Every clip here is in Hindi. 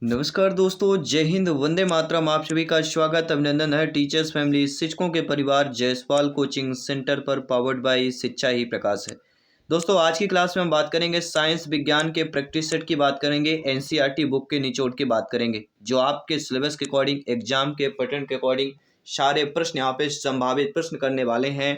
नमस्कार दोस्तों, जय हिंद, वंदे मातरम। आप सभी का स्वागत अभिनंदन है टीचर्स फैमिली शिक्षकों के परिवार जयसवाल कोचिंग सेंटर पर, पावर्ड बाय शिक्षा ही प्रकाश है। दोस्तों, आज की क्लास में हम बात करेंगे साइंस विज्ञान के प्रैक्टिस सेट की बात करेंगे, एनसीईआरटी बुक के निचोड़ की बात करेंगे, जो आपके सिलेबस के अकॉर्डिंग, एग्जाम के पैटर्न के अकॉर्डिंग सारे प्रश्न यहाँ पे संभावित प्रश्न करने वाले हैं।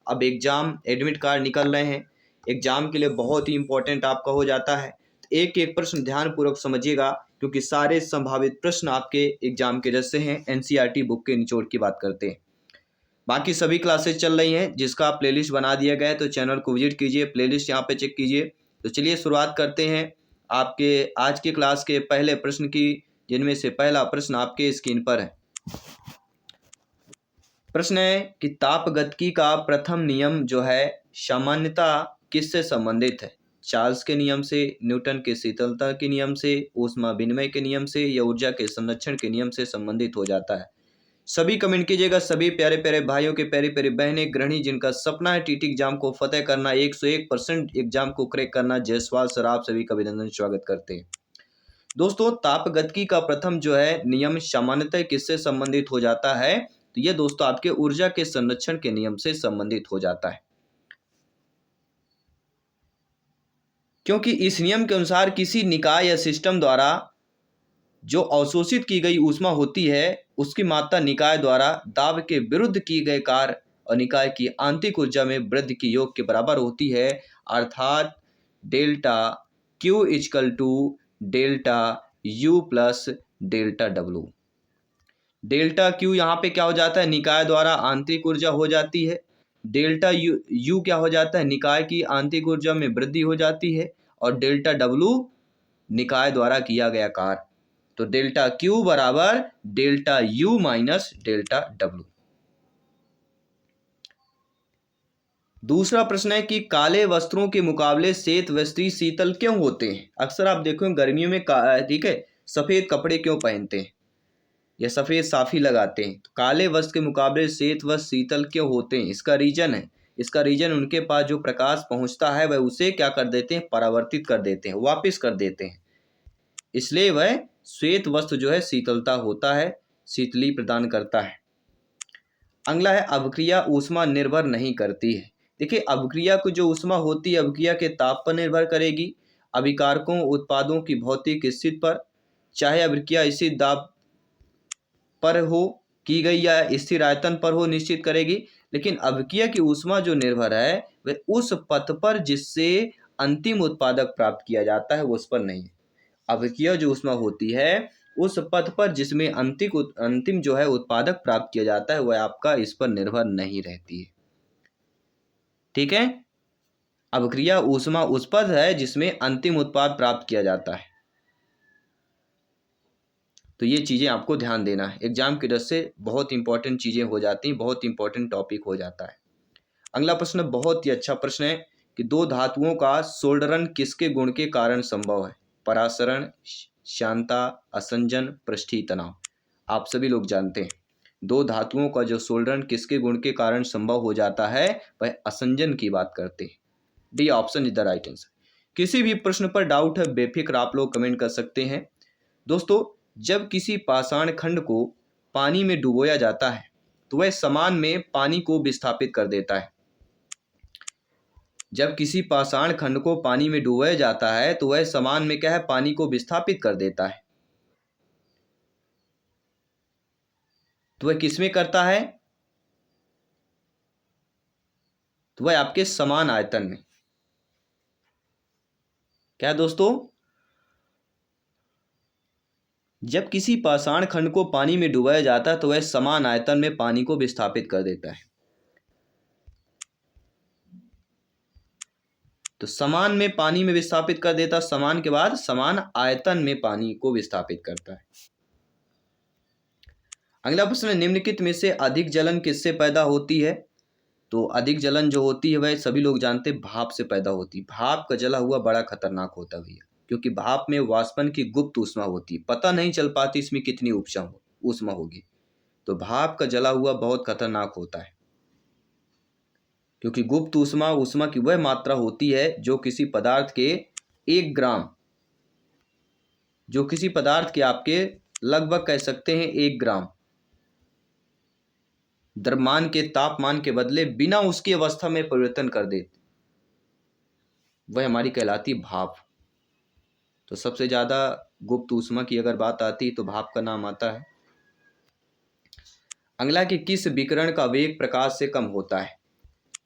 अब एग्जाम एडमिट कार्ड निकल रहे हैं, एग्जाम के लिए बहुत ही इंपॉर्टेंट आपका हो जाता है। एक एक प्रश्न ध्यानपूर्वक समझिएगा, क्योंकि सारे संभावित प्रश्न आपके एग्जाम के जैसे हैं। एनसीईआरटी बुक के निचोड़ की बात करते हैं। बाकी सभी क्लासेस चल रही हैं, जिसका प्लेलिस्ट बना दिया गया है, तो चैनल को विजिट कीजिए, प्लेलिस्ट यहाँ पे चेक कीजिए। तो चलिए शुरुआत करते हैं आपके आज के क्लास के पहले प्रश्न की, जिनमें से पहला प्रश्न आपके स्क्रीन पर है। प्रश्न है कि तापगतिकी का प्रथम नियम जो है सामान्यता किससे संबंधित है? चार्ल्स के नियम से, न्यूटन के शीतलता के नियम से, ऊष्मा विनिमय के नियम से, या ऊर्जा के संरक्षण के नियम से संबंधित हो जाता है। सभी कमेंट कीजिएगा। सभी प्यारे प्यारे भाइयों के, प्यारी प्यारी बहनें, गृहिणी जिनका सपना है टीटी एग्जाम को फतेह करना, 101% एग्जाम को क्रैक करना, जयसवाल सर आप सभी का अभिनंदन स्वागत करते हैं। दोस्तों, तापगतिकी का प्रथम जो है नियम सामान्यतः किससे संबंधित हो जाता है? तो ये दोस्तों आपके ऊर्जा के संरक्षण के नियम से संबंधित हो जाता है, क्योंकि इस नियम के अनुसार किसी निकाय या सिस्टम द्वारा जो अवशोषित की गई ऊष्मा होती है, उसकी मात्रा निकाय द्वारा दाब के विरुद्ध की गए कार्य और निकाय की आंतरिक ऊर्जा में वृद्धि की योग के बराबर होती है। अर्थात delta Q equal to delta U plus delta W. Delta Q यहाँ पे क्या हो जाता है? निकाय द्वारा आंतरिक ऊर्जा हो जाती है। डेल्टा यू क्या हो जाता है? निकाय की आंतरिक ऊर्जा में वृद्धि हो जाती है। और डेल्टा डब्लू निकाय द्वारा किया गया कार्य। तो डेल्टा क्यू बराबर delta U minus delta W. दूसरा प्रश्न है कि काले वस्त्रों के मुकाबले श्वेत वस्त्र शीतल क्यों होते हैं? अक्सर आप देखो गर्मियों में ठीक है, सफेद कपड़े क्यों पहनते हैं या सफेद साफी लगाते हैं? तो काले वस्त्र के मुकाबले श्वेत वस्त्र शीतल क्यों होते हैं? इसका रीजन उनके पास जो प्रकाश पहुंचता है वह उसे क्या कर देते हैं? परावर्तित कर देते हैं, वापिस कर देते हैं। इसलिए वह श्वेत वस्त्र जो है शीतलता होता है, शीतली प्रदान करता है। अगला है अभिक्रिया ऊष्मा निर्भर नहीं करती है। देखिए, अभिक्रिया को जो ऊष्मा होती है अभिक्रिया के ताप पर निर्भर करेगी, अभिकारकों उत्पादों की भौतिक स्थिति पर, चाहे अभिक्रिया स्थिर दाब पर हो की गई या स्थिर आयतन पर हो, निश्चित करेगी। लेकिन अभिक्रिया की ऊष्मा जो निर्भर है वह उस पथ पर जिससे अंतिम उत्पादक प्राप्त किया जाता है, वो उस पर नहीं है। अभिक्रिया जो ऊष्मा होती है उस पथ पर जिसमें अंतिम जो है उत्पादक प्राप्त किया जाता है, वह आपका इस पर निर्भर नहीं रहती है। ठीक है, अभिक्रिया ऊष्मा उस पथ है जिसमें अंतिम उत्पाद प्राप्त किया जाता है। तो ये चीज़ें आपको ध्यान देना है, एग्जाम की दृष्टि से बहुत इंपॉर्टेंट चीज़ें हो जाती हैं, बहुत इंपॉर्टेंट टॉपिक हो जाता है। अगला प्रश्न बहुत ही अच्छा प्रश्न है कि दो धातुओं का सोल्डरन किसके गुण के कारण संभव है? परासरण, शांता, असंजन, पृष्ठीय तनाव। आप सभी लोग जानते हैं दो धातुओं का जो सोल्डरन किसके गुण के कारण संभव हो जाता है, वह असंजन की बात करते हैं। D option is the right answer. किसी भी प्रश्न पर डाउट है बेफिक्र आप लोग कमेंट कर सकते हैं। दोस्तों, जब किसी पाषाण खंड को पानी में डुबोया जाता है तो वह समान में पानी को विस्थापित कर देता है। जब किसी पाषाण खंड को पानी में डुबोया जाता है तो वह समान में क्या है? पानी को विस्थापित कर देता है। तो वह किसमें करता है? तो वह आपके समान आयतन में। क्या दोस्तों? जब किसी पाषाण खंड को पानी में डुबाया जाता है तो वह समान आयतन में पानी को विस्थापित कर देता है। तो समान में पानी में विस्थापित कर देता, समान के बाद समान आयतन में पानी को विस्थापित करता है। अगला प्रश्न, निम्नलिखित में से अधिक जलन किससे पैदा होती है? तो अधिक जलन जो होती है वह सभी लोग जानते हैं भाप से पैदा होती है। भाप का जला हुआ बड़ा खतरनाक होता है भैया, क्योंकि भाप में वाष्पन की गुप्त ऊष्मा होती है, पता नहीं चल पाती इसमें कितनी ऊष्मा होगी। तो भाप का जला हुआ बहुत खतरनाक होता है, क्योंकि गुप्त ऊष्मा की वह मात्रा होती है जो किसी पदार्थ के 1 ग्राम जो किसी पदार्थ के आपके लगभग कह सकते हैं 1 ग्राम द्रव्यमान के तापमान के बदले बिना उसकी अवस्था में परिवर्तन कर दे, वह हमारी कहलाती भाप। तो सबसे ज्यादा गुप्त ऊष्मा की अगर बात आती तो भाप का नाम आता है। अगला कि किस विकिरण का वेग प्रकाश से कम होता है?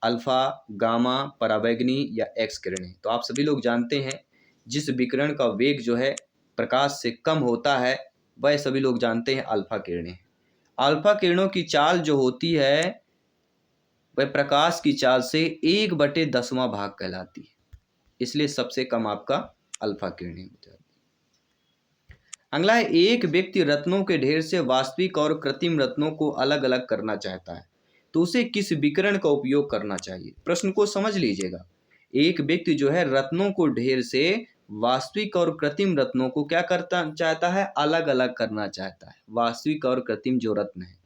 अल्फा, गामा, परावैंगनी या एक्स किरणें। तो आप सभी लोग जानते हैं जिस विकिरण का वेग जो है प्रकाश से कम होता है वह सभी लोग जानते हैं अल्फा किरणें। अल्फा किरणों की चाल जो होती है वह प्रकाश की चाल से 1/10वां भाग कहलाती है, इसलिए सबसे कम आपका अल्फा किरणें हो जाती है। अगला है एक व्यक्ति रत्नों के ढेर से वास्तविक और कृत्रिम रत्नों को अलग अलग करना चाहता है तो उसे किस विकिरण का उपयोग करना चाहिए? प्रश्न को समझ लीजिएगा। एक व्यक्ति जो है रत्नों को ढेर से वास्तविक और कृत्रिम रत्नों को क्या करता चाहता है? अलग अलग करना चाहता है। वास्तविक और कृत्रिम जो रत्न है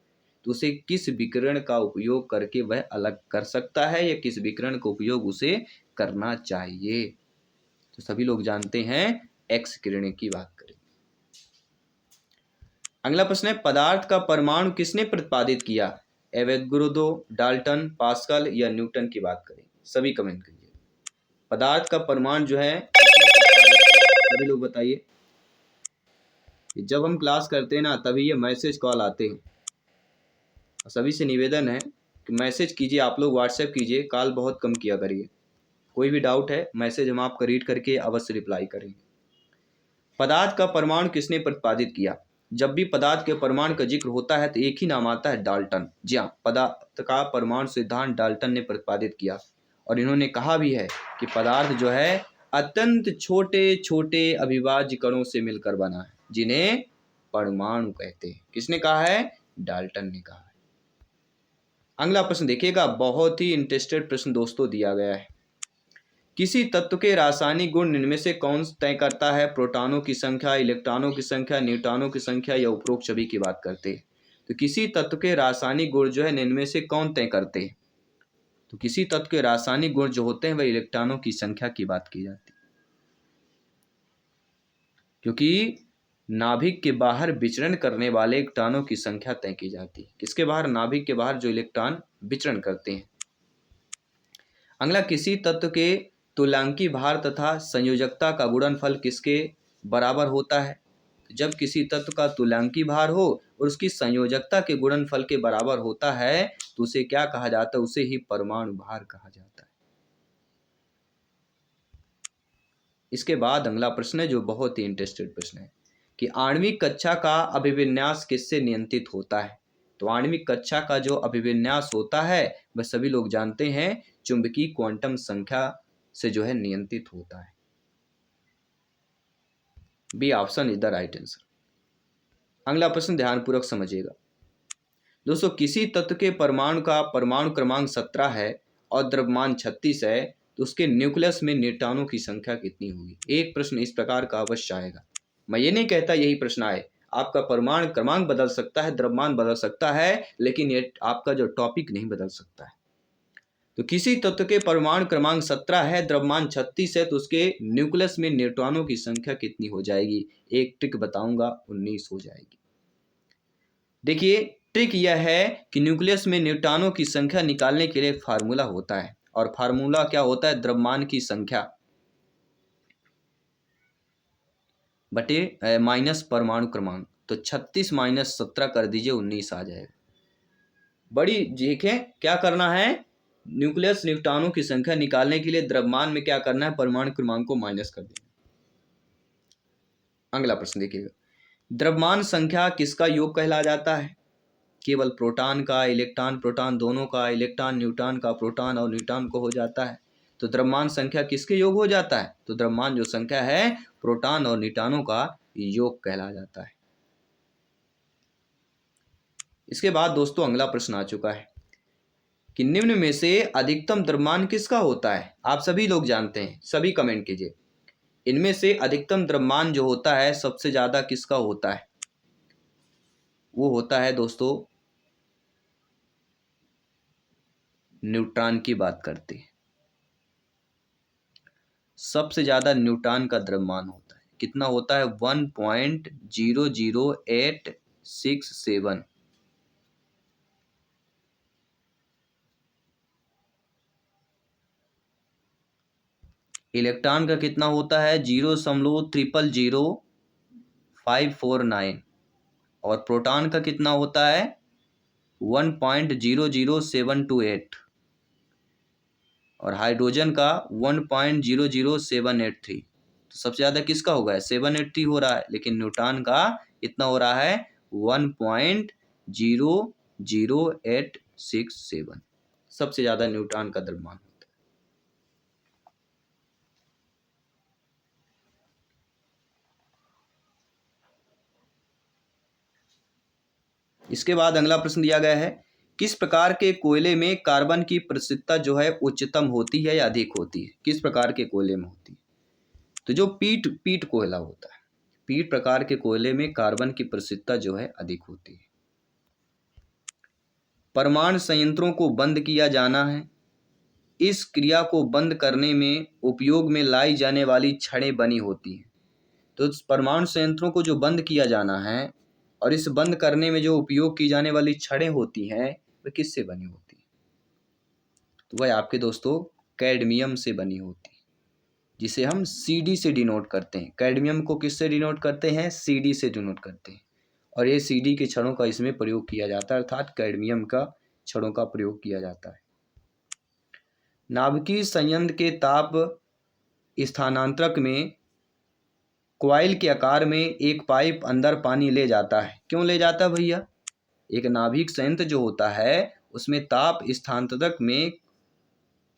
तो उसे किस विकिरण का उपयोग करके वह अलग कर सकता है या किस विकिरण का उपयोग उसे करना चाहिए? तो सभी लोग जानते हैं एक्स किरण की बात करें। अगला प्रश्न है पदार्थ का परमाणु किसने प्रतिपादित किया? एवोगैड्रो, डाल्टन, पास्कल या न्यूटन की बात करें। सभी कमेंट करिए। पदार्थ का परमाणु जो है सभी लोग बताइए। जब हम क्लास करते हैं ना तभी ये मैसेज कॉल आते हैं। सभी से निवेदन है कि मैसेज कीजिए, आप लोग व्हाट्सएप कीजिए, कॉल बहुत कम किया करिए। कोई भी डाउट है मैसेज हम आपका रीड करके अवश्य रिप्लाई करेंगे। पदार्थ का परमाणु किसने प्रतिपादित किया? जब भी पदार्थ के परमाणु का जिक्र होता है तो एक ही नाम आता है, डाल्टन। जी हाँ, पदार्थ का परमाणु सिद्धांत डाल्टन ने प्रतिपादित किया और इन्होंने कहा भी है कि पदार्थ जो है अत्यंत छोटे छोटे अविभाज्य कणों से मिलकर बना है जिन्हें परमाणु कहते हैं। किसने कहा है? डाल्टन ने कहा है। अगला प्रश्न देखिएगा, बहुत ही इंटरेस्टेड प्रश्न दोस्तों दिया गया है। किसी तत्व के रासायनिक गुण इनमें से कौन तय करता है? प्रोटॉनों की संख्या, इलेक्ट्रॉनों की संख्या, न्यूट्रॉनों की संख्या या उपरोक्त सभी की बात करते हैं। तो किसी तत्व के रासायनिक गुण जो है इनमें से कौन तय करते हैं? तो किसी तत्व के रासायनिक गुण जो होते हैं वह इलेक्ट्रॉनों की संख्या की बात की जाती है, क्योंकि नाभिक के बाहर विचरण करने वाले इलेक्ट्रॉनों की संख्या तय की जाती है। किसके बाहर? नाभिक के बाहर जो इलेक्ट्रॉन विचरण करते हैं। अगला, किसी तत्व के तुल्यांकी भार तथा संयोजकता का गुणनफल किसके बराबर होता है? जब किसी तत्व का तुल्यांकी भार हो और उसकी संयोजकता के गुणनफल के बराबर होता है तो उसे क्या कहा जाता है? उसे ही परमाणु भार कहा जाता है। इसके बाद अगला प्रश्न है जो बहुत ही इंटरेस्टेड प्रश्न है कि आणविक कक्षा का अभिविन्यास किससे नियंत्रित होता है? तो आणविक कक्षा का जो अभिविन्यास होता है वह सभी लोग जानते हैं चुंबकीय क्वांटम संख्या से जो है नियंत्रित होता है। B option is the right answer. अगला प्रश्न ध्यानपूर्वक समझिएगा दोस्तों, किसी तत्व के परमाणु का परमाणु क्रमांक 17 है और द्रव्यमान 36 है तो उसके न्यूक्लियस में न्यूट्रॉनों की संख्या कितनी होगी? एक प्रश्न इस प्रकार का अवश्य आएगा। मैं ये नहीं कहता यही प्रश्न आए, आपका परमाणु क्रमांक बदल सकता है, द्रव्यमान बदल सकता है, लेकिन ये आपका जो टॉपिक नहीं बदल सकता है। तो किसी तत्व के परमाणु क्रमांक 17 है, द्रव्यमान 36 है तो उसके न्यूक्लियस में न्यूट्रॉनों की संख्या कितनी हो जाएगी? एक ट्रिक बताऊंगा, 19 हो जाएगी। देखिए ट्रिक यह है कि न्यूक्लियस में न्यूट्रॉनों की संख्या निकालने के लिए फार्मूला होता है और फार्मूला क्या होता है? द्रव्यमान की संख्या बटे माइनस परमाणु क्रमांक। तो 36 माइनस 17 कर दीजिए, 19 आ जाएगा। बड़ी देखें क्या करना है, न्यूक्लियस न्यूट्रॉनों की संख्या निकालने के लिए द्रव्यमान में क्या करना है? परमाणु क्रमांक को माइनस कर देना। अगला प्रश्न देखिएगा, द्रव्यमान संख्या किसका योग कहला जाता है? केवल प्रोटॉन का, इलेक्ट्रॉन प्रोटॉन दोनों का, इलेक्ट्रॉन न्यूट्रॉन का, प्रोटॉन और न्यूट्रॉन को हो जाता है। तो द्रव्यमान संख्या किसके योग हो जाता है? तो द्रव्यमान जो संख्या है प्रोटॉन और न्यूट्रॉनों का योग कहला जाता है। इसके बाद दोस्तों अगला प्रश्न आ चुका है कि निम्न में से अधिकतम द्रव्यमान किसका होता है? आप सभी लोग जानते हैं, सभी कमेंट कीजिए। इनमें से अधिकतम द्रव्यमान जो होता है सबसे ज्यादा किसका होता है? वो होता है दोस्तों न्यूट्रॉन की बात करते हैं। सबसे ज्यादा न्यूट्रॉन का द्रव्यमान होता है। कितना होता है 1.00867। इलेक्ट्रॉन का कितना होता है 0.0000549 और प्रोटॉन का कितना होता है 1.00728 और हाइड्रोजन का 1.00783। तो सबसे ज़्यादा किसका होगा 783 हो रहा है, लेकिन न्यूट्रॉन का कितना हो रहा है 1.00867। सबसे ज़्यादा न्यूट्रॉन का द्रव्यमान होता है। इसके बाद अगला प्रश्न दिया गया है, किस प्रकार के कोयले में कार्बन की प्रतिशतता जो है उच्चतम होती है या अधिक होती है? किस प्रकार के कोयले में होती है? तो जो पीट पीट कोयला होता है, पीट प्रकार के कोयले में कार्बन की प्रतिशतता जो है अधिक होती है। परमाणु संयंत्रों को बंद किया जाना है। इस क्रिया को बंद करने में उपयोग में लाई जाने वाली छड़ें बनी होती हैं। तो परमाणु संयंत्रों को जो बंद किया जाना है और इस बंद करने में जो उपयोग की जाने वाली छड़ें होती हैं वह किससे बनी होती है? तो वह आपके दोस्तों कैडमियम से बनी होती है, जिसे हम CD से डिनोट करते हैं। कैडमियम को किससे डिनोट करते हैं? CD से डिनोट करते हैं। और ये CD के छड़ों का इसमें प्रयोग किया जाता है, अर्थात कैडमियम का छड़ों का प्रयोग किया जाता है। नाभिकीय संयंत्र के ताप स्थानांतरक में कॉइल के आकार में एक पाइप अंदर पानी ले जाता है। क्यों ले जाता है भैया? एक नाभिक संयंत्र जो होता है उसमें ताप स्थानांतरक में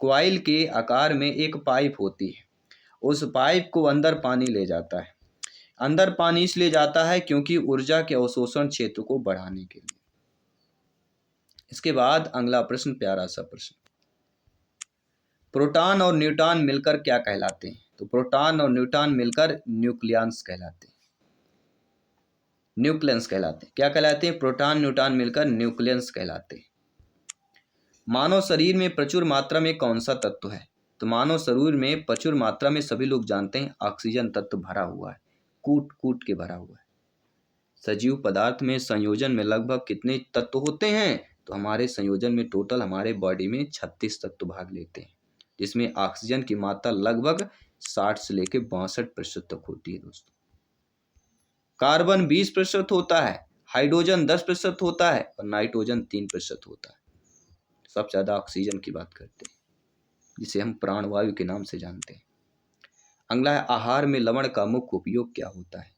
कॉइल के आकार में एक पाइप होती है, उस पाइप को अंदर पानी ले जाता है। अंदर पानी इसलिए जाता है क्योंकि ऊर्जा के अवशोषण क्षेत्र को बढ़ाने के लिए। इसके बाद अगला प्रश्न, प्यारा सा प्रश्न, प्रोटॉन और न्यूट्रॉन मिलकर क्या कहलाते हैं? तो प्रोटॉन और न्यूट्रॉन मिलकर न्यूक्लियस कहलाते हैं। न्यूक्लियस कहलाते हैं। क्या कहलाते हैं? प्रोटॉन न्यूट्रॉन मिलकर न्यूक्लियस कहलाते हैं। मानव शरीर में प्रचुर मात्रा में कौन सा तत्व है? तो मानव शरीर में प्रचुर मात्रा में सभी लोग जानते हैं ऑक्सीजन तत्व भरा हुआ है, कूट कूट के भरा हुआ है। सजीव पदार्थ में संयोजन में लगभग कितने तत्व होते हैं? तो हमारे संयोजन में टोटल हमारे बॉडी में 36 तत्व भाग लेते हैं, जिसमें ऑक्सीजन की मात्रा लगभग 60 से लेकर 62% तक होती है दोस्तों। कार्बन 20% होता है, हाइड्रोजन 10% होता है और नाइट्रोजन 3% होता है। सबसे ज़्यादा ऑक्सीजन की बात करते हैं, जिसे हम प्राणवायु के नाम से जानते हैं। अगला है, आहार में लवण का मुख्य उपयोग क्या होता है?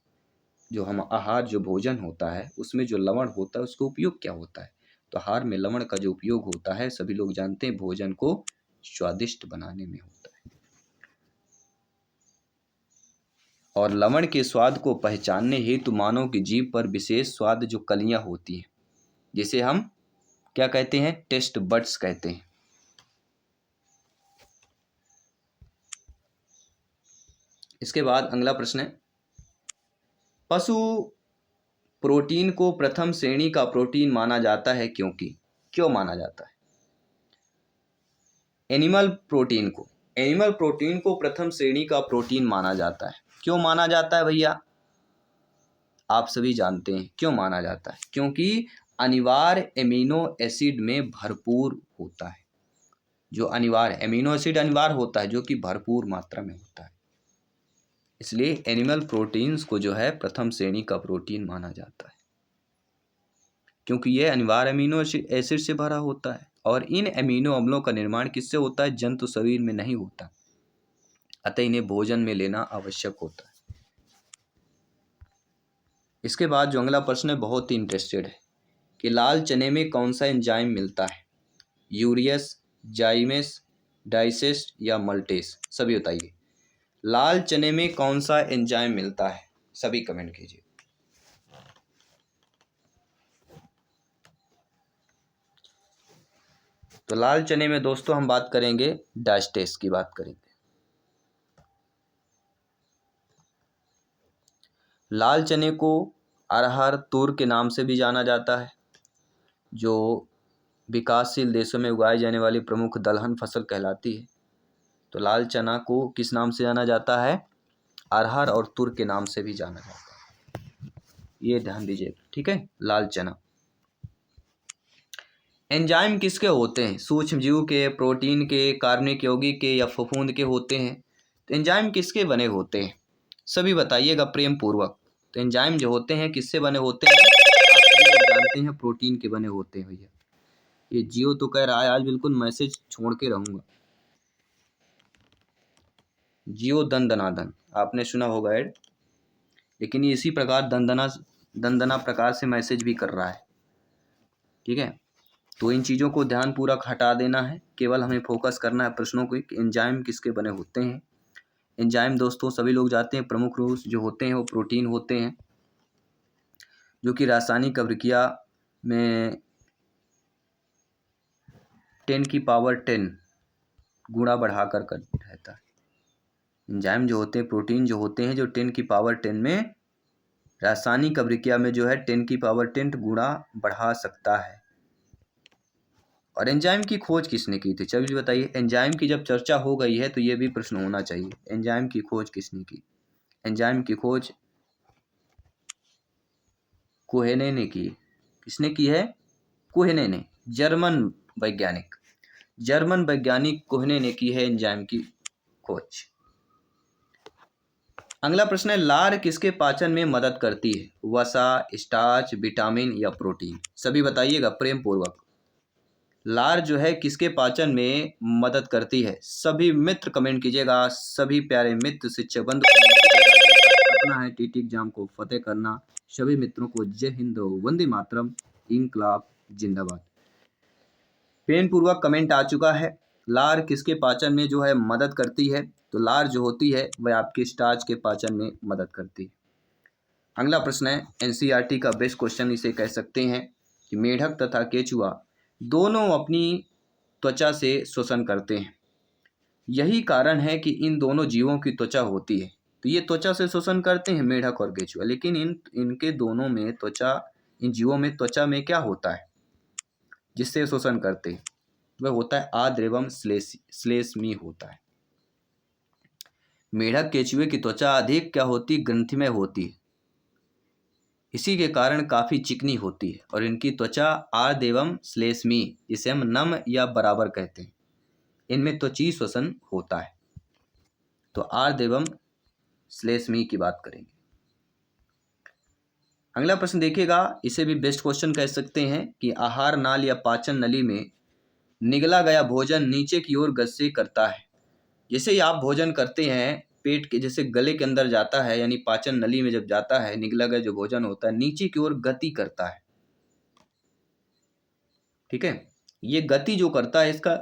जो हम आहार जो भोजन होता है उसमें जो लवण होता है उसका उपयोग क्या होता है? तो आहार में लवण का जो उपयोग होता है सभी लोग जानते हैं भोजन को स्वादिष्ट बनाने में होता है। और लवण के स्वाद को पहचानने हेतु मानव की जीभ पर विशेष स्वाद जो कलियां होती हैं, जिसे हम क्या कहते हैं? टेस्ट बड्स कहते हैं। इसके बाद अगला प्रश्न है, पशु प्रोटीन को प्रथम श्रेणी का प्रोटीन माना जाता है क्योंकि? क्यों माना जाता है? एनिमल प्रोटीन को प्रथम श्रेणी का प्रोटीन माना जाता है। क्यों माना जाता है भैया? आप सभी जानते हैं क्यों माना जाता है। क्योंकि अनिवार्य एमिनो एसिड में भरपूर होता है। जो अनिवार्य एमिनो एसिड अनिवार्य होता है जो कि भरपूर मात्रा में होता है, इसलिए एनिमल प्रोटीन्स को जो है प्रथम श्रेणी का प्रोटीन माना जाता है, क्योंकि यह अनिवार्य एमिनो एसिड से भरा होता है। और इन एमिनो अम्लों का निर्माण किससे होता है? जंतु शरीर में नहीं होता, अतः इन्हें भोजन में लेना आवश्यक होता है। इसके बाद जो अगला प्रश्न है बहुत ही इंटरेस्टेड है कि लाल चने में कौन सा एंजाइम मिलता है? यूरियस, जाइमेस, डाइसेस या मल्टेस? सभी बताइए, लाल चने में कौन सा एंजाइम मिलता है? सभी कमेंट कीजिए। तो लाल चने में दोस्तों हम बात करेंगे डाइस्टेस की बात करेंगे। लाल चने को अरहर तूर के नाम से भी जाना जाता है, जो विकासशील देशों में उगाई जाने वाली प्रमुख दलहन फसल कहलाती है। तो लाल चना को किस नाम से जाना जाता है? अरहर और तुर के नाम से भी जाना जाता है, ये ध्यान दीजिएगा, ठीक है। लाल चना। एंजाइम किसके होते हैं? सूक्ष्म जीव के, प्रोटीन के, कार्बनिक यौगिक के या फफूंद के होते हैं? तो एंजाइम किसके बने होते हैं? सभी बताइएगा प्रेम पूर्वक। तो एंजाइम जो होते हैं किससे बने होते हैं? आप सभी लोग जानते हैं प्रोटीन के बने होते हैं भैया। ये जियो तो कह रहा है आज बिल्कुल मैसेज छोड़ के रहूंगा। जियो दन दनादन आपने सुना होगा ऐड, लेकिन ये इसी प्रकार दंदना प्रकार से मैसेज भी कर रहा है, ठीक है। तो इन चीज़ों को ध्यान पूर्वक हटा देना है, केवल हमें फोकस करना है प्रश्नों को कि एंजाइम किसके बने होते हैं। एंजाइम दोस्तों सभी लोग जानते हैं प्रमुख रूप जो होते हैं वो प्रोटीन होते हैं, जो कि रासायनिक अभिक्रिया में 10⁻10 गुणा बढ़ाकर कर रहता है। एंजाइम जो होते हैं, प्रोटीन जो होते हैं, जो 10⁻10 में रासायनिक अभिक्रिया में जो है 10⁻10 गुणा बढ़ा सकता है। और एंजाइम की खोज किसने की थी? चलिए बताइए। एंजाइम की जब चर्चा हो गई है तो ये भी प्रश्न होना चाहिए, एंजाइम की खोज किसने की? एंजाइम की खोज कोहेने ने की। किसने की है? कोहेने ने, जर्मन वैज्ञानिक कोहेने ने की है एंजाइम की खोज। अगला प्रश्न है, लार किसके पाचन में मदद करती है? वसा, स्टार्च, विटामिन या प्रोटीन? सभी बताइएगा प्रेम पूर्वक। लार जो है किसके पाचन में मदद करती है? सभी मित्र कमेंट कीजिएगा, सभी प्यारे मित्र शिक्षक बंधु कमेंट कीजिएगा। सपना है टीटी एग्जाम को फतेह करना। सभी मित्रों को जय हिंद, वंदे मातरम, इनकलाब जिंदाबाद। पेन पूर्वक कमेंट आ चुका है। लार किसके पाचन में जो है मदद करती है? तो लार जो होती है वह आपके स्टार्च के पाचन में मदद करती है। अगला प्रश्न है, एनसीईआरटी का बेस्ट क्वेश्चन इसे कह सकते हैं कि मेढक तथा केचुआ दोनों अपनी त्वचा से श्वसन करते हैं। यही कारण है कि इन दोनों जीवों की त्वचा होती है। तो ये त्वचा से श्वसन करते हैं मेढक और केचुआ, लेकिन इनके दोनों में त्वचा, इन जीवों में त्वचा में क्या होता है जिससे श्वसन करते हैं? वह होता है आर्द्र एवं श्लेष्मी होता है। मेढक केचुए की त्वचा अधिक क्या होती? ग्रंथिमय होती है, इसी के कारण काफी चिकनी होती है। और इनकी त्वचा आर्द्र एवं श्लेष्मी, जिसे हम नम या बराबर कहते हैं, इनमें त्वची श्वसन होता है। तो आर्द्र एवं श्लेष्मी की बात करेंगे। अगला प्रश्न देखिएगा, इसे भी बेस्ट क्वेश्चन कह सकते हैं कि आहार नाल या पाचन नली में निगला गया भोजन नीचे की ओर गति करता है। जैसे ही आप भोजन करते हैं, पेट के जैसे गले के अंदर जाता है, यानी पाचन नली में जब जाता है, निगला गया जो भोजन होता है नीचे की ओर गति करता है, ठीक है। ये गति जो करता है इसका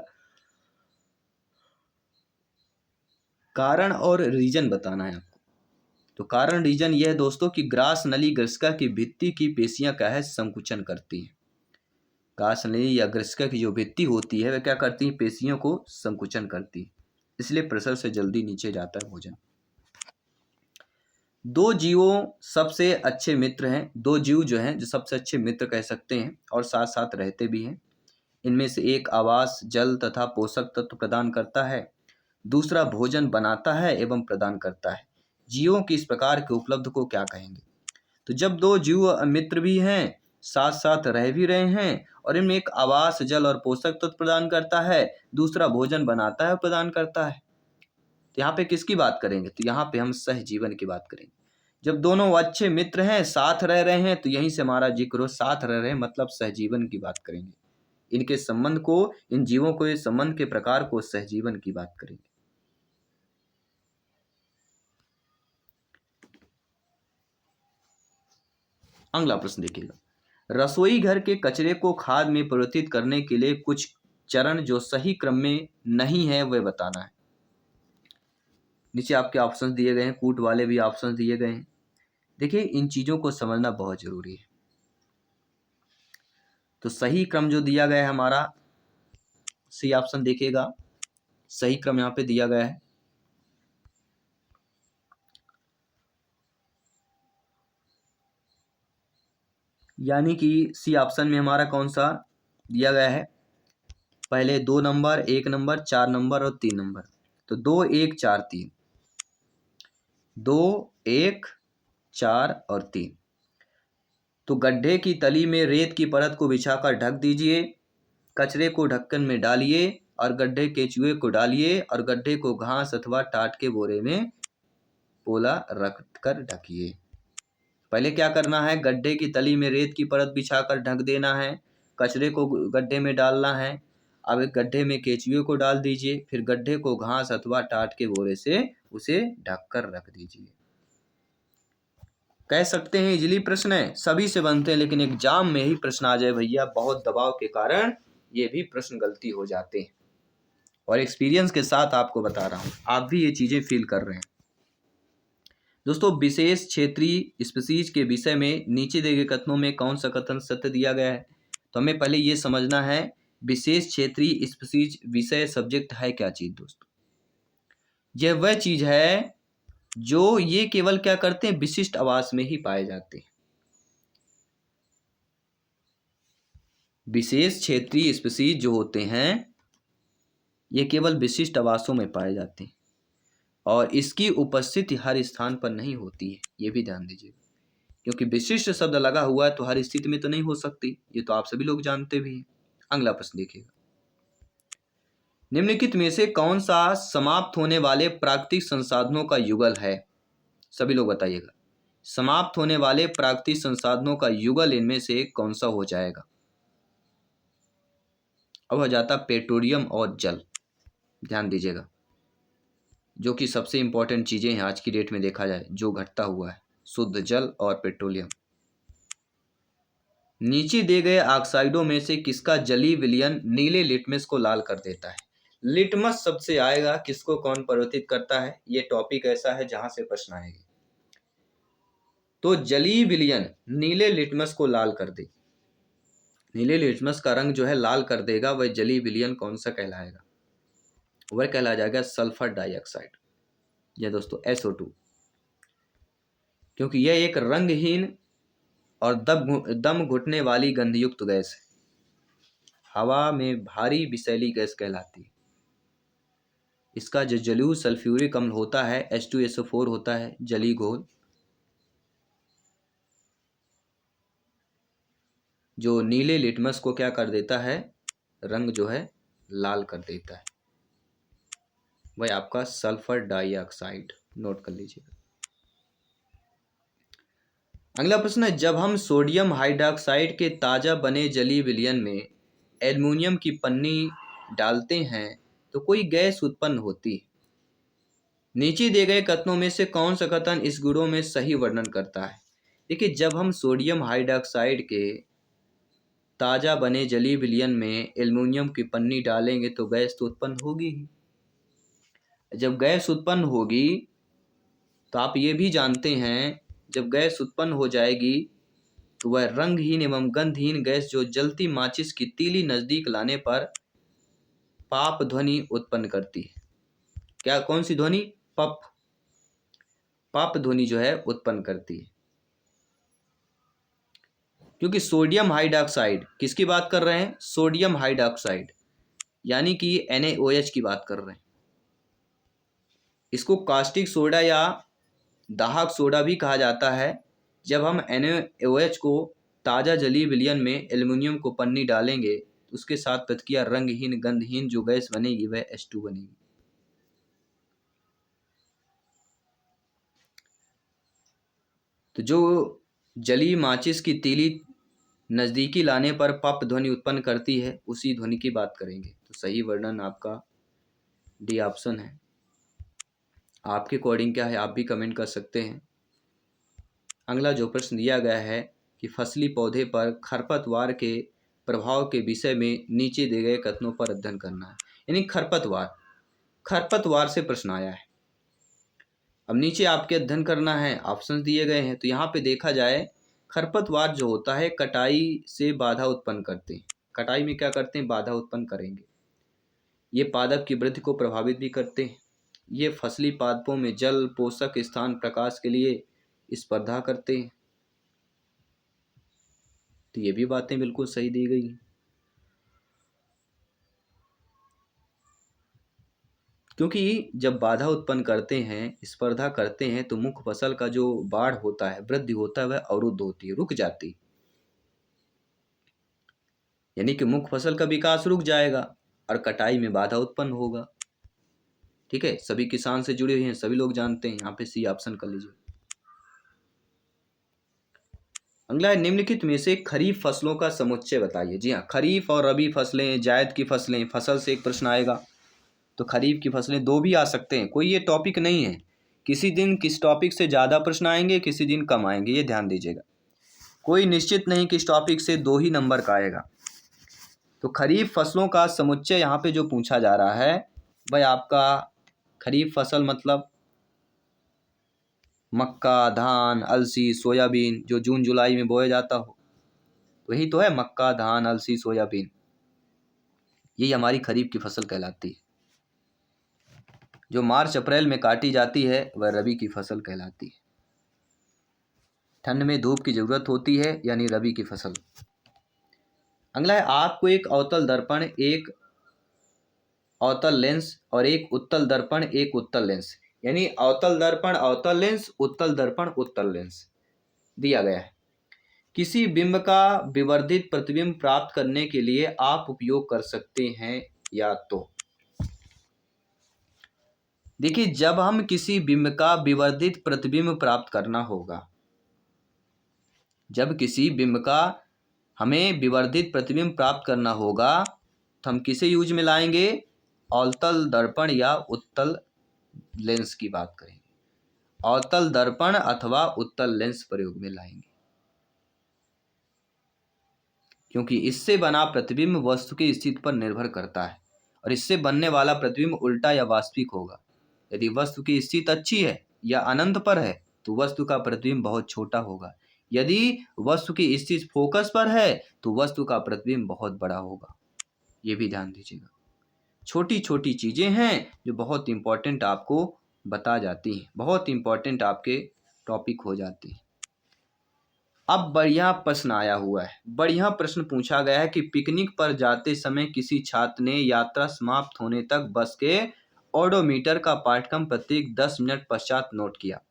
कारण और रीजन बताना है आपको। तो कारण रीजन यह है दोस्तों कि ग्रास नली ग्रसिका की भित्ति की पेशियां क्या है? संकुचन करती हैं। ग्रास नली या ग्रसिका की जो भित्ति होती है वह क्या करती है? पेशियों को संकुचन करती है, इसलिए प्रेशर से जल्दी नीचे जाता है भोजन। दो जीवों सबसे अच्छे मित्र हैं। दो जीव जो हैं जो सबसे अच्छे मित्र कह सकते हैं और साथ साथ रहते भी हैं। इनमें से एक आवास, जल तथा पोषक तत्व प्रदान करता है, दूसरा भोजन बनाता है एवं प्रदान करता है। जीवों की इस प्रकार के उपलब्ध को क्या कहेंगे? तो जब दो जीव मित्र भी हैं, साथ साथ रह भी रहे हैं, और इनमें एक आवास, जल और पोषक तत्व प्रदान करता है, दूसरा भोजन बनाता है प्रदान करता है, तो यहाँ पे किसकी बात करेंगे? तो यहाँ पे हम सहजीवन की बात करेंगे। जब दोनों अच्छे मित्र हैं, साथ रह रहे हैं, तो यहीं से हमारा जिक्र हो, साथ रह रहे हैं मतलब सहजीवन की बात करेंगे। इनके संबंध को, इन जीवों को, इस संबंध के प्रकार को सहजीवन की बात करेंगे। अगला प्रश्न देखिएगा, रसोई घर के कचरे को खाद में परिवर्तित करने के लिए कुछ चरण जो सही क्रम में नहीं है वह बताना है। नीचे आपके ऑप्शंस दिए गए हैं, कूट वाले भी ऑप्शंस दिए गए हैं। देखिए इन चीजों को समझना बहुत जरूरी है। तो सही क्रम जो दिया गया है हमारा, सी ऑप्शन देखिएगा, सही क्रम यहाँ पे दिया गया है। यानी कि सी ऑप्शन में हमारा कौन सा दिया गया है? पहले 2 नंबर, 1 नंबर, 4 नंबर और 3 नंबर। तो 2, 1, 4, 3। 2, 1, 4 और 3। तो गड्ढे की तली में रेत की परत को बिछाकर ढक दीजिए, कचरे को ढक्कन में डालिए और गड्ढे के चूहे को डालिए और गड्ढे को घास अथवा टाट के बोरे में पोला रख कर ढकिए। पहले क्या करना है, गड्ढे की तली में रेत की परत बिछाकर ढक देना है, कचरे को गड्ढे में डालना है। अब एक गड्ढे में केचुए को डाल दीजिए, फिर गड्ढे को घास अथवा टाट के बोरे से उसे ढक कर रख दीजिए। कह सकते हैं इजली प्रश्न है, सभी से बनते हैं, लेकिन एग्जाम में ही प्रश्न आ जाए भैया, बहुत दबाव के कारण ये भी प्रश्न गलती हो जाते हैं। और एक्सपीरियंस के साथ आपको बता रहा हूँ, आप भी ये चीजें फील कर रहे हैं। दोस्तों, विशेष क्षेत्रीय स्पीशीज के विषय में नीचे दिए गए कथनों में कौन सा कथन सत्य दिया गया है? तो हमें पहले ये समझना है, विशेष क्षेत्रीय स्पीशीज विषय सब्जेक्ट है क्या चीज दोस्तों? यह वह चीज है जो ये केवल क्या करते हैं, विशिष्ट आवास में ही पाए जाते हैं। विशेष क्षेत्रीय स्पीशीज जो होते हैं ये केवल विशिष्ट आवासों में पाए जाते हैं और इसकी उपस्थिति हर स्थान पर नहीं होती है, ये भी ध्यान दीजिए, क्योंकि विशिष्ट शब्द लगा हुआ है तो हर स्थिति में तो नहीं हो सकती, ये तो आप सभी लोग जानते भी हैं। अगला प्रश्न देखिएगा, निम्नलिखित में से कौन सा समाप्त होने वाले प्राकृतिक संसाधनों का युगल है? सभी लोग बताइएगा, समाप्त होने वाले प्राकृतिक संसाधनों का युगल इनमें से कौन सा हो जाएगा? अब हो जाता पेट्रोलियम और जल। ध्यान दीजिएगा, जो कि सबसे इंपॉर्टेंट चीजें हैं आज की डेट में देखा जाए, जो घटता हुआ है, शुद्ध जल और पेट्रोलियम। नीचे दिए गए ऑक्साइडों में से किसका जलीय विलयन नीले लिटमस को लाल कर देता है? लिटमस शब्द से आएगा किसको कौन परिवर्तित करता है, ये टॉपिक ऐसा है जहां से प्रश्न आएंगे। तो जलीय विलयन नीले लिटमस को लाल कर दे, नीले लिटमस का रंग जो है लाल कर देगा, वह जलीय विलयन कौन सा कहलाएगा? वह कहला जाएगा सल्फर डाइऑक्साइड, यह दोस्तों SO2, क्योंकि यह एक रंगहीन और दम घुटने वाली गंधयुक्त गैस है, हवा में भारी विषैली गैस कहलाती है। इसका जो जलीय सल्फ्यूरिक अम्ल होता है H2SO4 होता है जलीय घोल, जो नीले लिटमस को क्या कर देता है, रंग जो है लाल कर देता है, वह आपका सल्फर डाइऑक्साइड, नोट कर लीजिएगा। अगला प्रश्न है, जब हम सोडियम हाइड्रोक्साइड के ताज़ा बने जलीय विलयन में एल्युमिनियम की पन्नी डालते हैं तो कोई गैस उत्पन्न होती है। नीचे दिए गए कथनों में से कौन सा कथन इस गुणों में सही वर्णन करता है? देखिए, जब हम सोडियम हाइड्रोक्साइड के ताज़ा बने जलीय विलयन में एल्युमिनियम की पन्नी डालेंगे तो गैस तो उत्पन्न होगी ही। जब गैस उत्पन्न होगी तो आप ये भी जानते हैं, जब गैस उत्पन्न हो जाएगी तो वह रंगहीन एवं गंधहीन गैस जो जलती माचिस की तीली नजदीक लाने पर पाप ध्वनि उत्पन्न करती है। क्या, कौन सी ध्वनि? पप, पाप ध्वनि जो है उत्पन्न करती है। क्योंकि सोडियम हाइड्रोक्साइड, किसकी बात कर रहे हैं? सोडियम हाइड्रोक्साइड, यानी कि NaOH की बात कर रहे हैं। इसको कास्टिक सोडा या दाहक सोडा भी कहा जाता है। जब हम NaOH को ताज़ा जलीय विलयन में एल्युमिनियम को पन्नी डालेंगे तो उसके साथ प्रतिक्रिया रंगहीन गंधहीन जो गैस बनेगी वह H2 बनेगी। तो जो जलीय माचिस की तीली नज़दीकी लाने पर पप ध्वनि उत्पन्न करती है, उसी ध्वनि की बात करेंगे। तो सही वर्णन आपका डी ऑप्शन है। आपके अकॉर्डिंग क्या है, आप भी कमेंट कर सकते हैं। अगला जो प्रश्न दिया गया है कि फसली पौधे पर खरपतवार के प्रभाव के विषय में नीचे दिए गए कथनों पर अध्ययन करना है। यानी खरपतवार, खरपतवार से प्रश्न आया है। अब नीचे आपके अध्ययन करना है, ऑप्शन दिए गए हैं। तो यहाँ पे देखा जाए, खरपतवार जो होता है कटाई से बाधा उत्पन्न करते हैं। कटाई में क्या करते हैं? बाधा उत्पन्न करेंगे। ये पादप की वृद्धि को प्रभावित भी करते हैं। ये फसली पादपों में जल, पोषक स्थान, प्रकाश के लिए स्पर्धा करते हैं। तो ये भी बातें बिल्कुल सही दी गई हैं। क्योंकि जब बाधा उत्पन्न करते हैं, स्पर्धा करते हैं, तो मुख्य फसल का जो बाढ़ होता है, वृद्धि होता है, वह अवरुद्ध होती है, रुक जाती है। यानी कि मुख्य फसल का विकास रुक जाएगा और कटाई में बाधा उत्पन्न होगा। ठीक है, सभी किसान से जुड़े हुए हैं, सभी लोग जानते हैं। यहाँ पे सी ऑप्शन कर लीजिए। अगला है, निम्नलिखित में से खरीफ फसलों का समुच्चय बताइए। जी हाँ, खरीफ और रबी फसलें, जायद की फसलें, फसल से एक प्रश्न आएगा। तो खरीफ की फसलें दो भी आ सकते हैं, कोई ये टॉपिक नहीं है। किसी दिन किस टॉपिक से ज़्यादा प्रश्न आएंगे, किसी दिन कम आएंगे, ये ध्यान दीजिएगा। कोई निश्चित नहीं किस टॉपिक से 2 ही नंबर का आएगा। तो खरीफ फसलों का समुच्चय यहाँ पे जो पूछा जा रहा है वह आपका खरीफ फसल मतलब मक्का, धान, अलसी, सोयाबीन, जो जून जुलाई में बोया जाता हो, वही तो है मक्का, धान, अलसी, सोयाबीन। यही हमारी खरीफ की फसल कहलाती है। जो मार्च अप्रैल में काटी जाती है वह रबी की फसल कहलाती है। ठंड में धूप की जरूरत होती है, यानी रबी की फसल। अगला है, आपको एक अवतल दर्पण, एक अवतल लेंस और एक उत्तल दर्पण, एक उत्तल लेंस, यानी अवतल दर्पण, अवतल लेंस, उत्तल दर्पण, उत्तल लेंस दिया गया है। किसी बिंब का विवर्धित प्रतिबिंब प्राप्त करने के लिए आप उपयोग कर सकते हैं या तो। देखिए, जब हम किसी बिंब का विवर्धित प्रतिबिंब प्राप्त करना होगा, जब किसी बिंब का हमें विवर्धित प्रतिबिंब प्राप्त करना होगा, तो हम किसे यूज में लाएंगे? अवतल दर्पण या उत्तल लेंस की बात करेंगे। अवतल दर्पण अथवा उत्तल लेंस प्रयोग में लाएंगे, क्योंकि इससे बना प्रतिबिंब वस्तु की स्थिति पर निर्भर करता है और इससे बनने वाला प्रतिबिंब उल्टा या वास्तविक होगा। यदि वस्तु की स्थिति अच्छी है या अनंत पर है तो वस्तु का प्रतिबिंब बहुत छोटा होगा। यदि वस्तु की स्थिति फोकस पर है तो वस्तु का प्रतिबिंब बहुत बड़ा होगा। ये भी ध्यान दीजिएगा। छोटी छोटी चीजें हैं जो बहुत इंपॉर्टेंट आपको बता जाती हैं, बहुत इंपॉर्टेंट आपके टॉपिक हो जाते हैं। अब बढ़िया प्रश्न आया हुआ है, बढ़िया प्रश्न पूछा गया है कि पिकनिक पर जाते समय किसी छात्र ने यात्रा समाप्त होने तक बस के ओडोमीटर का पाठ्यक्रम प्रत्येक 10 मिनट पश्चात नोट किया।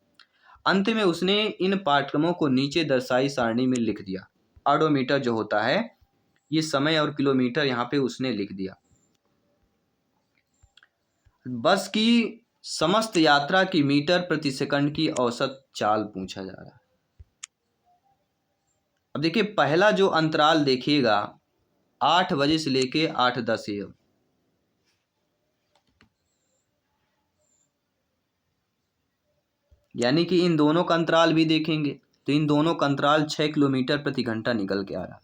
अंत में उसने इन पाठ्यक्रमों को नीचे दर्शाई सारणी में लिख दिया। ओडोमीटर जो होता है, ये समय और किलोमीटर यहाँ पे उसने लिख दिया। बस की समस्त यात्रा की मीटर प्रति सेकंड की औसत चाल पूछा जा रहा है। अब देखिए, पहला जो अंतराल देखिएगा 8 बजे से लेके 8:10 AM, यानी कि इन दोनों का अंतराल भी देखेंगे तो इन दोनों का अंतराल 6 किलोमीटर प्रति घंटा निकल के आ रहा है।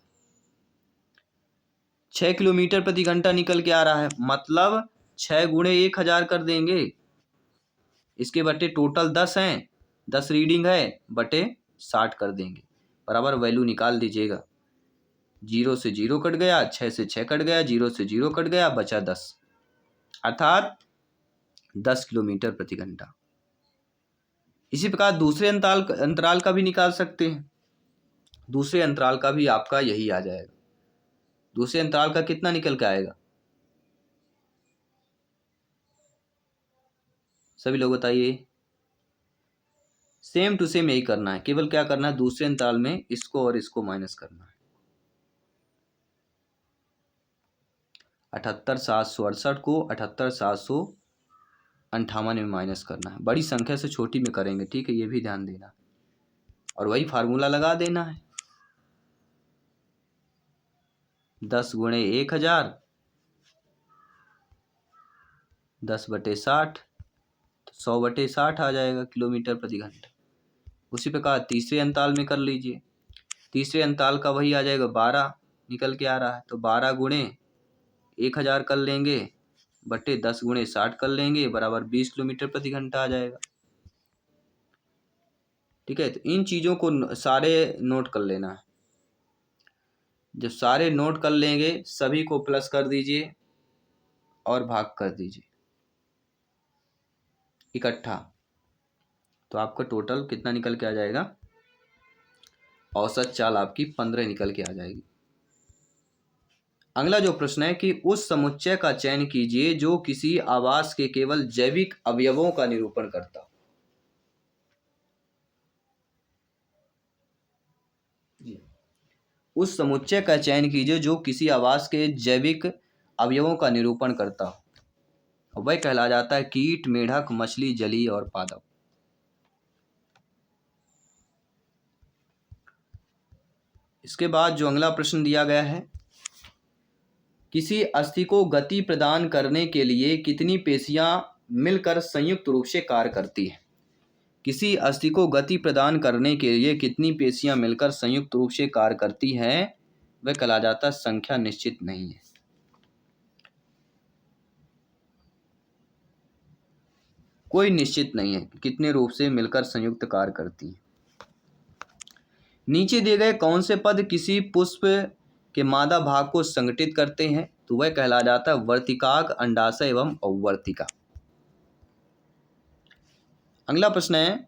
6 किलोमीटर प्रति घंटा निकल के आ रहा है, मतलब 6 गुणे 1000 कर देंगे। इसके बटे टोटल 10 हैं, 10 रीडिंग है, बटे 60 कर देंगे, बराबर वैल्यू निकाल दीजिएगा। 0 से 0 कट गया, 6 से 6 कट गया, 0 से 0 कट गया, बचा 10, अर्थात 10 किलोमीटर प्रति घंटा। इसी प्रकार दूसरे अंतराल का भी निकाल सकते हैं। दूसरे अंतराल का भी आपका यही आ जाएगा। दूसरे अंतराल का कितना निकल के आएगा? सभी लोग बताइए। सेम टू सेम यही करना है, केवल क्या करना है, दूसरे अंतराल में इसको और इसको माइनस करना है। 78,768 को 78,758 में माइनस करना है। बड़ी संख्या से छोटी में करेंगे, ठीक है, ये भी ध्यान देना और वही फार्मूला लगा देना है। 10 गुणे 1000, 10/60, 100/60 आ जाएगा किलोमीटर प्रति घंटा। उसी प्रकार तीसरे अंतराल में कर लीजिए। तीसरे अंतराल का वही आ जाएगा, 12 निकल के आ रहा है, तो 12 गुणे 1000 कर लेंगे, बटे 10 गुणे 60 कर लेंगे, बराबर 20 किलोमीटर प्रति घंटा आ जाएगा। ठीक है, तो इन चीज़ों को सारे नोट कर लेना है। जब सारे नोट कर लेंगे, सभी को प्लस कर दीजिए और भाग कर दीजिए इकट्ठा, तो आपका टोटल कितना निकल के आ जाएगा? औसत चाल आपकी 15 निकल के आ जाएगी। अगला जो प्रश्न है कि उस समुच्चय का चयन कीजिए जो किसी आवास के केवल जैविक अवयवों का निरूपण करता हो। उस समुच्चय का चयन कीजिए जो किसी आवास के जैविक अवयवों का निरूपण करता हो। वह कहला जाता है कीट, मेढक, मछली, जलीय और पादप। इसके बाद जो अगला प्रश्न दिया गया है, किसी अस्थि को गति प्रदान करने के लिए कितनी पेशियां मिलकर संयुक्त रूप से कार्य करती है? किसी अस्थि को गति प्रदान करने के लिए कितनी पेशियां मिलकर संयुक्त रूप से कार्य करती हैं, वह कहला जाता है संख्या निश्चित नहीं है। कोई निश्चित नहीं है कितने रूप से मिलकर संयुक्त कार्य करती है। नीचे दिए गए कौन से पद किसी पुष्प के मादा भाग को संगठित करते हैं? तो वह कहला जाता है वर्तिकाक, अंडाशय एवं अवर्तिका। अगला प्रश्न है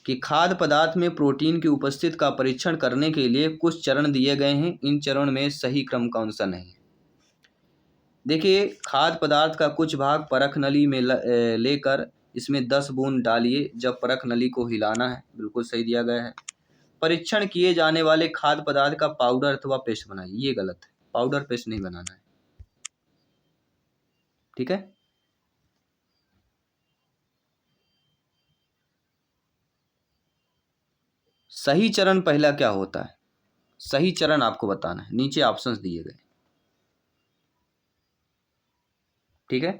कि खाद्य पदार्थ में प्रोटीन की उपस्थिति का परीक्षण करने के लिए कुछ चरण दिए गए हैं, इन चरण में सही क्रम कौन सा नहीं है? देखिए, खाद्य पदार्थ का कुछ भाग परख नली में लेकर इसमें 10 बूंद डालिए, जब परख नली को हिलाना है, बिल्कुल सही दिया गया है। परीक्षण किए जाने वाले खाद्य पदार्थ का पाउडर अथवा पेस्ट बनाइए, ये गलत है, पाउडर पेस्ट नहीं बनाना है। ठीक है, सही चरण पहला क्या होता है? सही चरण आपको बताना है, नीचे ऑप्शंस दिए गए। ठीक है,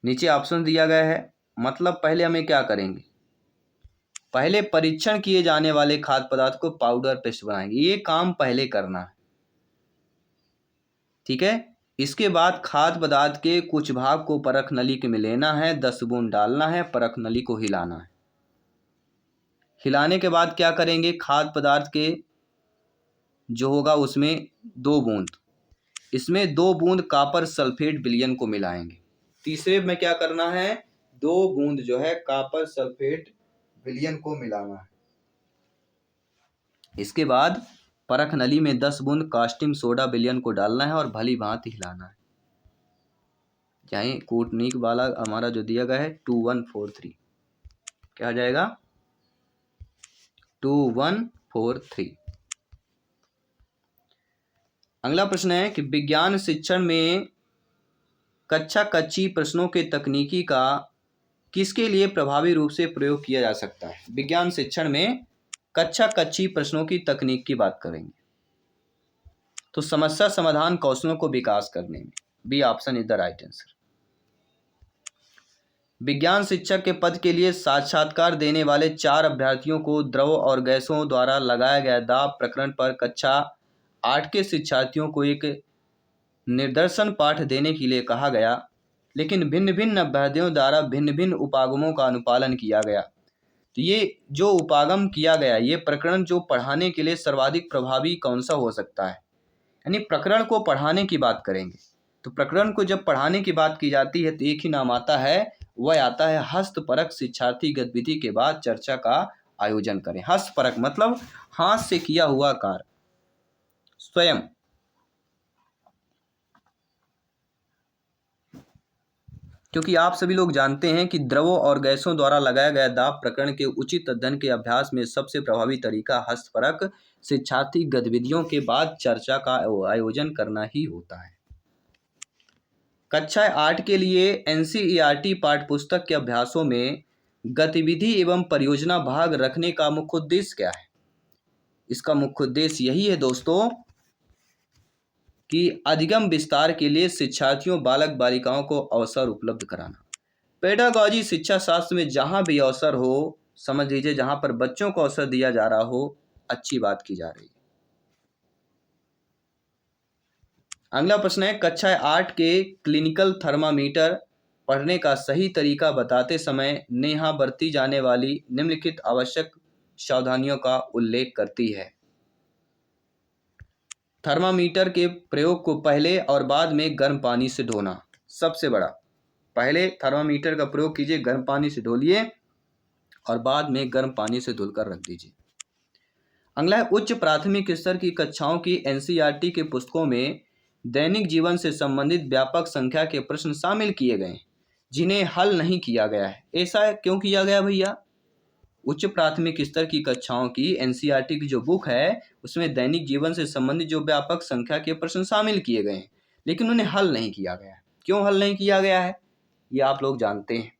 नीचे ऑप्शन दिया गया है, मतलब पहले हमें क्या करेंगे, पहले परीक्षण किए जाने वाले खाद्य पदार्थ को पाउडर पेस्ट बनाएंगे, ये काम पहले करना है। ठीक है, इसके बाद खाद्य पदार्थ के कुछ भाग को परख नली में लेना है, 10 बूंद डालना है, परख नली को हिलाना है। हिलाने के बाद क्या करेंगे, खाद्य पदार्थ के जो होगा उसमें 2 बूंद, इसमें 2 बूंद कॉपर सल्फेट विलयन को मिलाएंगे। तीसरे में क्या करना है, 2 बूंद जो है कॉपर सल्फेट विलयन को मिलाना है। इसके बाद परख नली में 10 बूंद कास्टिक सोडा विलयन को डालना है और भली भांति हिलाना है। चाहे कूटनीक वाला हमारा जो दिया गया है 2143, क्या आ जाएगा 2143। अगला प्रश्न है कि विज्ञान शिक्षण में कच्चा कच्ची प्रश्नों के तकनीकी का किसके लिए प्रभावी रूप से प्रयोग किया जा सकता है? विज्ञान शिक्षण में कच्चा कच्ची प्रश्नों की तकनीक की बात करेंगे तो समस्या समाधान कौशलों को विकास करने में। B option is the right answer. विज्ञान शिक्षक के पद के लिए साक्षात्कार देने वाले 4 अभ्यर्थियों को द्रव और गैसों द्वारा लगाया गया दाब प्रकरण पर कक्षा 8 के शिक्षार्थियों को एक निर्दर्शन पाठ देने के लिए कहा गया, लेकिन भिन्न भिन्न अभ्यर्थियों द्वारा भिन्न भिन्न उपागमों का अनुपालन किया गया। तो ये जो उपागम किया गया, ये प्रकरण जो पढ़ाने के लिए सर्वाधिक प्रभावी कौन सा हो सकता है? यानी प्रकरण को पढ़ाने की बात करेंगे तो प्रकरण को जब पढ़ाने की बात की जाती है तो एक ही नाम आता है, वह आता है हस्तपरक शिक्षार्थी गतिविधि के बाद चर्चा का आयोजन करें। हस्तपरक मतलब हाथ से किया हुआ कार्य स्वयं। क्योंकि आप सभी लोग जानते हैं कि द्रवों और गैसों द्वारा लगाया गया दाब प्रकरण के उचित अध्ययन के अभ्यास में सबसे प्रभावी तरीका हस्तपरक शिक्षार्थी गतिविधियों के बाद चर्चा का आयोजन करना ही होता है। कक्षा 8 के लिए एनसीईआरटी पाठ्यपुस्तक के अभ्यासों में गतिविधि एवं परियोजना भाग रखने का मुख्य उद्देश्य क्या है? इसका मुख्य उद्देश्य यही है दोस्तों कि अधिगम विस्तार के लिए शिक्षार्थियों बालक बालिकाओं को अवसर उपलब्ध कराना। पेडागॉजी शिक्षा शास्त्र में जहाँ भी अवसर हो, समझ लीजिए जहाँ पर बच्चों को अवसर दिया जा रहा हो, अच्छी बात की जा रही है। अगला प्रश्न है कक्षा 8 के क्लिनिकल थर्मामीटर पढ़ने का सही तरीका बताते समय नेहा बरती जाने वाली निम्नलिखित आवश्यक सावधानियों का उल्लेख करती है। थर्मामीटर के प्रयोग को पहले और बाद में गर्म पानी से धोना सबसे बड़ा। पहले थर्मामीटर का प्रयोग कीजिए, गर्म पानी से धो लिए और बाद में गर्म पानी से धुलकर रख दीजिए। अगला है उच्च प्राथमिक स्तर की कक्षाओं की एनसीईआरटी के पुस्तकों में दैनिक जीवन से संबंधित व्यापक संख्या के प्रश्न शामिल किए गए जिन्हें हल नहीं किया गया है। ऐसा क्यों किया गया भैया? उच्च प्राथमिक स्तर की कक्षाओं की एनसीईआरटी की जो बुक है उसमें दैनिक जीवन से संबंधित जो व्यापक संख्या के प्रश्न शामिल किए गए हैं लेकिन उन्हें हल नहीं किया गया है। क्यों हल नहीं किया गया है ये आप लोग जानते हैं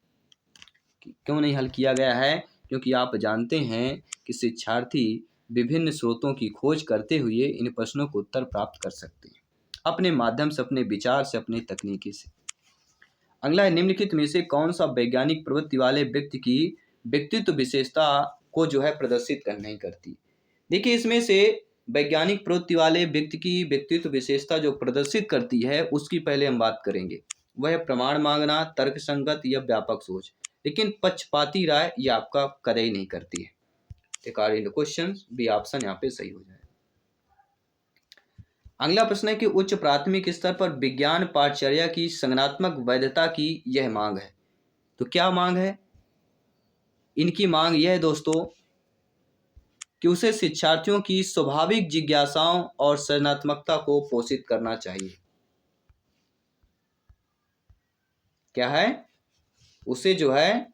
कि क्यों नहीं हल किया गया है? क्योंकि आप जानते हैं कि शिक्षार्थी विभिन्न स्रोतों की खोज करते हुए इन प्रश्नों को उत्तर प्राप्त कर सकते हैं अपने माध्यम से, अपने विचार से, अपनी तकनीकी से। अगला है निम्नलिखित में से कौन सा वैज्ञानिक प्रवृत्ति वाले व्यक्ति की व्यक्तित्व विशेषता को जो है प्रदर्शित नहीं करती? देखिए इसमें से वैज्ञानिक प्रवृत्ति वाले व्यक्ति की व्यक्तित्व विशेषता जो प्रदर्शित करती है उसकी पहले हम बात करेंगे। वह प्रमाण मांगना, तर्क संगत या व्यापक सोच, लेकिन पक्षपाती राय ये आपका कदई नहीं करती है। क्वेश्चन बी ऑप्शन यहाँ पे सही हो जाए। अगला प्रश्न है कि उच्च प्राथमिक स्तर पर विज्ञान पाठचर्या की संज्ञानात्मक वैधता की यह मांग है। तो क्या मांग है? इनकी मांग यह है दोस्तों कि उसे शिक्षार्थियों की स्वाभाविक जिज्ञासाओं और सृजनात्मकता को पोषित करना चाहिए। क्या है? उसे जो है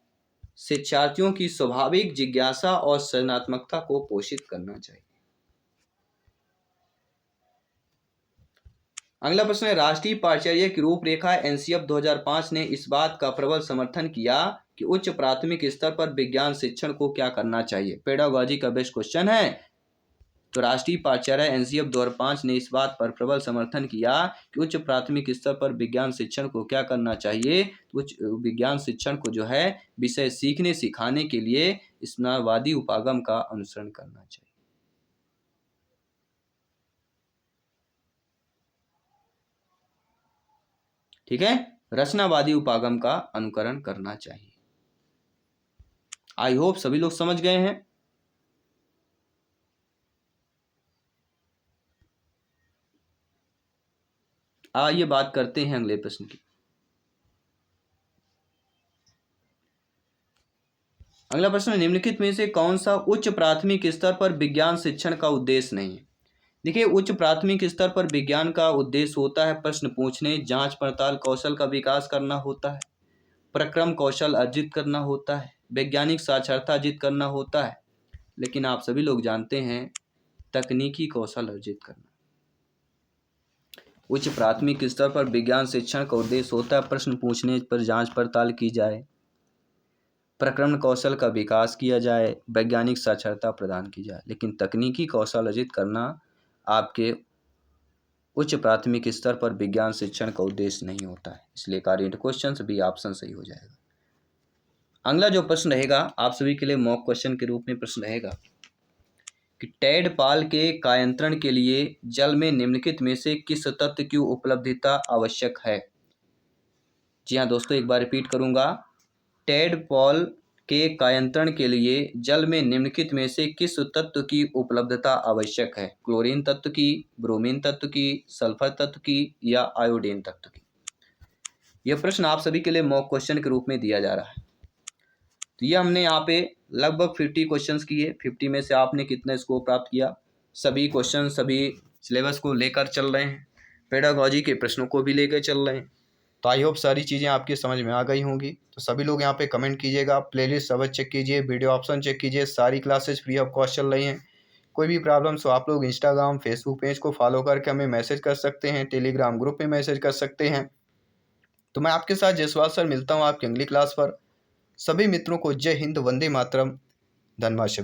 शिक्षार्थियों की स्वाभाविक जिज्ञासा और सृजनात्मकता को पोषित करना चाहिए। अगला प्रश्न है राष्ट्रीय पाठचर्या की रूपरेखा एनसीएफ 2005 ने इस बात का प्रबल समर्थन किया कि उच्च प्राथमिक स्तर पर विज्ञान शिक्षण को क्या करना चाहिए। पेडागॉजी का बेस्ट क्वेश्चन है। तो राष्ट्रीय पाठचर्या एनसीएफ 2005 ने इस बात पर प्रबल समर्थन किया कि उच्च प्राथमिक स्तर पर विज्ञान शिक्षण को क्या करना चाहिए। उच्च विज्ञान शिक्षण को जो है विषय सीखने सिखाने के लिए रचनावादी उपागम का अनुसरण करना चाहिए। ठीक है, रचनावादी उपागम का अनुकरण करना चाहिए। आई होप सभी लोग समझ गए हैं। आइए बात करते हैं अगले प्रश्न की। अगला प्रश्न निम्नलिखित में से कौन सा उच्च प्राथमिक स्तर पर विज्ञान शिक्षण का उद्देश्य नहीं है। देखिए उच्च प्राथमिक स्तर पर विज्ञान का उद्देश्य होता है प्रश्न पूछने, जांच पड़ताल कौशल का विकास करना होता है, प्रक्रम कौशल अर्जित करना होता है, वैज्ञानिक साक्षरता अर्जित करना होता है, लेकिन आप सभी लोग जानते हैं तकनीकी कौशल अर्जित करना। उच्च प्राथमिक स्तर पर विज्ञान शिक्षण का उद्देश्य होता है प्रश्न पूछने पर जांच पड़ताल की जाए, प्रक्रम कौशल का विकास किया जाए, वैज्ञानिक साक्षरता प्रदान की जाए, लेकिन तकनीकी कौशल अर्जित करना आपके उच्च प्राथमिक स्तर पर विज्ञान शिक्षण का उद्देश्य नहीं होता है। इसलिए करेंट क्वेश्चन भी ऑप्शन सही हो जाएगा। अगला जो प्रश्न रहेगा आप सभी के लिए मॉक क्वेश्चन के रूप में प्रश्न रहेगा कि टेड पाल के कायंत्रण के लिए जल में निम्नलिखित में से किस तत्व की उपलब्धता आवश्यक है। जी हाँ दोस्तों, एक बार रिपीट करूंगा। टेड पॉल के कायंत्रण के लिए जल में निम्नलिखित में से किस तत्व की उपलब्धता आवश्यक है। क्लोरीन तत्व की, ब्रोमीन तत्व की, सल्फर तत्व की या आयोडीन तत्व की। यह प्रश्न आप सभी के लिए मॉक क्वेश्चन के रूप में दिया जा रहा है। तो ये हमने यहाँ पे लगभग 50 क्वेश्चंस किए। 50 में से आपने कितना स्कोर प्राप्त किया। सभी क्वेश्चन सभी सिलेबस को लेकर चल रहे हैं, पेडागॉजी के प्रश्नों को भी लेकर चल रहे हैं। तो आई होप सारी चीज़ें आपकी समझ में आ गई होंगी। तो सभी लोग यहाँ पे कमेंट कीजिएगा, प्लेलिस्ट अवश्य चेक कीजिए, वीडियो ऑप्शन चेक कीजिए। सारी क्लासेस फ्री ऑफ कॉस्ट चल रही हैं। कोई भी प्रॉब्लम्स हो आप लोग इंस्टाग्राम फेसबुक पेज को फॉलो करके हमें मैसेज कर सकते हैं, टेलीग्राम ग्रुप में मैसेज कर सकते हैं। तो मैं आपके साथ जयसवाल सर मिलता हूँ आपकी अगली क्लास पर। सभी मित्रों को जय हिंद, वंदे मातरम, धन्यवाद।